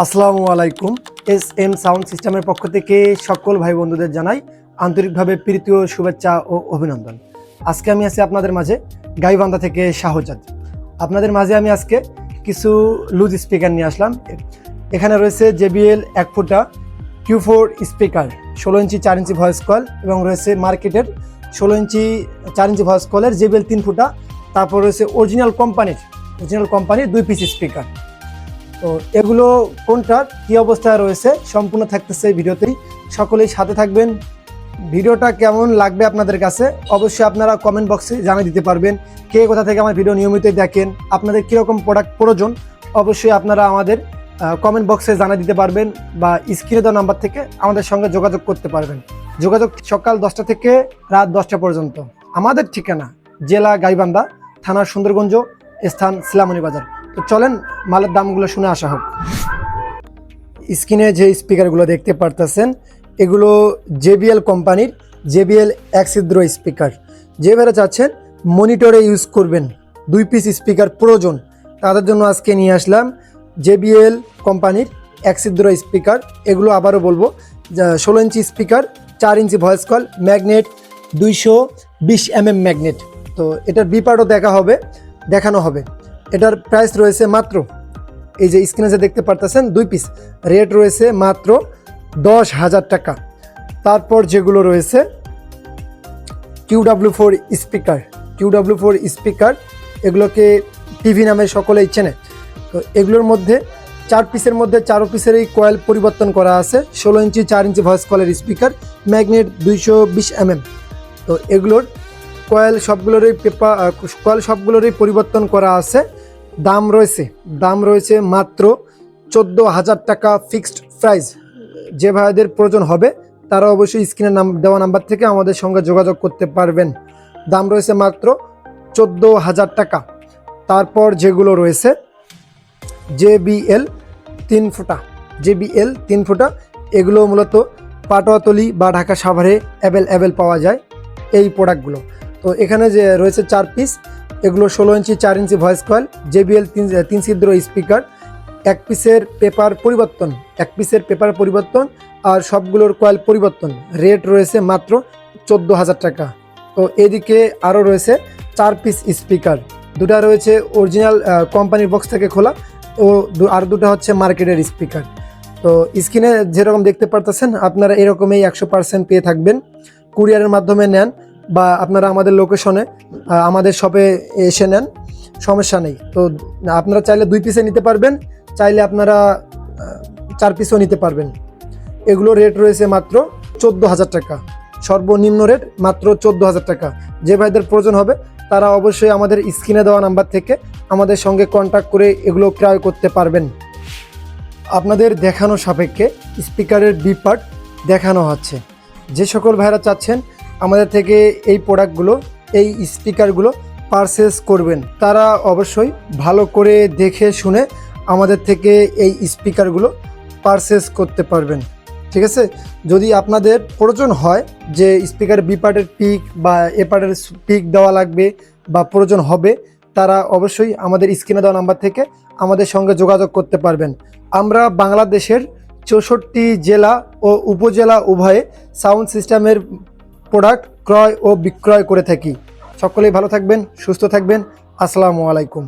আসসালামু আলাইকুম। SM sound সিস্টেমের পক্ষ থেকে সকল ভাই বন্ধুদের জানাই আন্তরিকভাবে প্রীতি ও শুভেচ্ছা ও অভিনন্দন। আজকে আমি আছি আপনাদের মাঝে গাইবান্ধা থেকে শাহজাদ। আপনাদের মাঝে আমি আজকে কিছু লুজ স্পিকার নিয়ে আসলাম। এখানে রয়েছে JBL 1 ফুটা Q4 স্পিকার 16 ইঞ্চি 4 ইঞ্চি ভয়েস কয়েল এবং রয়েছে মার্কেটের 16 ইঞ্চি 4 ইঞ্চি ভয়েস কয়েলের JBL 3 ফুটা। তারপর রয়েছে অরিজিনাল কোম্পানির 2 পিস স্পিকার। তো এগুলো কোনটার কী অবস্থায় রয়েছে সম্পূর্ণ থাকতেছে এই ভিডিওতেই। সকলেই সাথে থাকবেন। ভিডিওটা কেমন লাগবে আপনাদের কাছে অবশ্যই আপনারা কমেন্ট বক্সে জানিয়ে দিতে পারবেন। কে কোথা থেকে আমার ভিডিও নিয়মিত দেখেন, আপনাদের কীরকম প্রোডাক্ট প্রয়োজন অবশ্যই আপনারা আমাদের কমেন্ট বক্সে জানিয়ে দিতে পারবেন বা স্ক্রিনে দেওয়া নাম্বার থেকে আমাদের সঙ্গে যোগাযোগ করতে পারবেন। যোগাযোগ সকাল 10টা থেকে রাত 10টা পর্যন্ত। আমাদের ঠিকানা জেলা গাইবান্ধা, থানা সুন্দরগঞ্জ, স্থান শিলামণি বাজার। তো চলেন মালের দামগুলো শুনে আসা হোক। স্ক্রিনে যে স্পিকারগুলো দেখতে পারতেছেন এগুলো JBL কোম্পানির JBL 1 ছিদ্র স্পিকার। যে ভাইরা চাচ্ছেন মনিটরে ইউজ করবেন 2 পিস স্পিকার প্রয়োজন তাদের জন্য আজকে নিয়ে আসলাম JBL কোম্পানির 1 ছিদ্র স্পিকার। এগুলো আবারও বলবো 16 inch speaker, 4 inch voice coil, magnet 220 mm magnet. তো এটার বিপার্টও দেখানো হবে। এটার প্রাইস রয়েছে মাত্র এই যে স্ক্রিনে যে দেখতে পারতেছেন 2 পিস রেট রয়েছে মাত্র 10,000 টাকা। তারপর যেগুলো রয়েছে QW4 স্পিকার, এগুলোকে টিভি নামে সকলেই চেনে। তো এগুলোর মধ্যে 4 পিসের মধ্যে 4 পিসের এই কয়েল পরিবর্তন করা আছে। 16 ইঞ্চি 4 ইঞ্চি ভয়েস কলের স্পিকার, ম্যাগনেট 220 mm। তো এগুলোর কয়েল সবগুলোরই পরিবর্তন করা আছে। দাম রয়েছে মাত্র 14,000 টাকা ফিক্সড প্রাইস। যে ভাইদের প্রয়োজন হবে তারা অবশ্যই স্ক্রিনে দেওয়া নাম্বার থেকে আমাদের সঙ্গে যোগাযোগ করতে পারবেন। দাম রয়েছে মাত্র 14,000 টাকা। তারপর যেগুলো রয়েছে JBL 3 ফুটা, এগুলো মূলত পাটোয়াতলি বা ঢাকা সাভারে অ্যাভেলেবেল পাওয়া যায় এই প্রোডাক্টগুলো। তো এখানে যে রয়েছে 4 পিস, এগুলো 16 ইঞ্চি 4 ইঞ্চি ভয়েস কয়েল, JBL 3 ছিদ্র স্পিকার, 1 পিসের পেপার পরিবর্তন আর সবগুলোর কয়েল পরিবর্তন। রেট রয়েছে মাত্র 14,000 টাকা। তো এদিকে আরও রয়েছে 4 পিস স্পিকার, দুটা রয়েছে অরিজিনাল কোম্পানির বক্স থেকে খোলা ও আর দুটা হচ্ছে মার্কেটের স্পিকার। তো স্ক্রিনে যেরকম দেখতে পারতেছেন আপনারা এরকমই 100% পেয়ে থাকবেন। কুরিয়ারের মাধ্যমে নেন বা আপনারা আমাদের লোকেশনে আমাদের শপে এসে নেন, সমস্যা নেই। তো আপনারা চাইলে 2 পিসে নিতে পারবেন, চাইলে আপনারা 4 পিসও নিতে পারবেন। এগুলো রেট রয়েছে মাত্র 14,000 টাকা, সর্বনিম্ন রেট মাত্র 14,000 টাকা। যে ভাইদের প্রয়োজন হবে তারা অবশ্যই আমাদের স্ক্রিনে দেওয়া নাম্বার থেকে আমাদের সঙ্গে কন্ট্যাক্ট করে এগুলো ক্রয় করতে পারবেন। আপনাদের দেখানো সাপেক্ষে স্পিকারের বিপার্ট দেখানো হচ্ছে। যে সকল ভাইরা চাচ্ছেন আমাদের থেকে এই প্রোডাক্টগুলো, এই স্পিকারগুলো পারচেস করবেন তারা অবশ্যই ভালো করে দেখে শুনে আমাদের থেকে এই স্পিকারগুলো পারচেস করতে পারবেন। ঠিক আছে, যদি আপনাদের প্রয়োজন হয় যে স্পিকার বিপার্টের পিক বা এপার্টের পিক দেওয়া লাগবে বা প্রয়োজন হবে তারা অবশ্যই আমাদের স্ক্রিনে দেওয়া নাম্বার থেকে আমাদের সঙ্গে যোগাযোগ করতে পারবেন। আমরা বাংলাদেশের 64 জেলা ও উপজেলা উভয়ে সাউন্ড সিস্টেমের প্রোডাক্ট ক্রয় ও বিক্রয় করে থাকি। সকলেই ভালো থাকবেন, সুস্থ থাকবেন। আসসালামু আলাইকুম।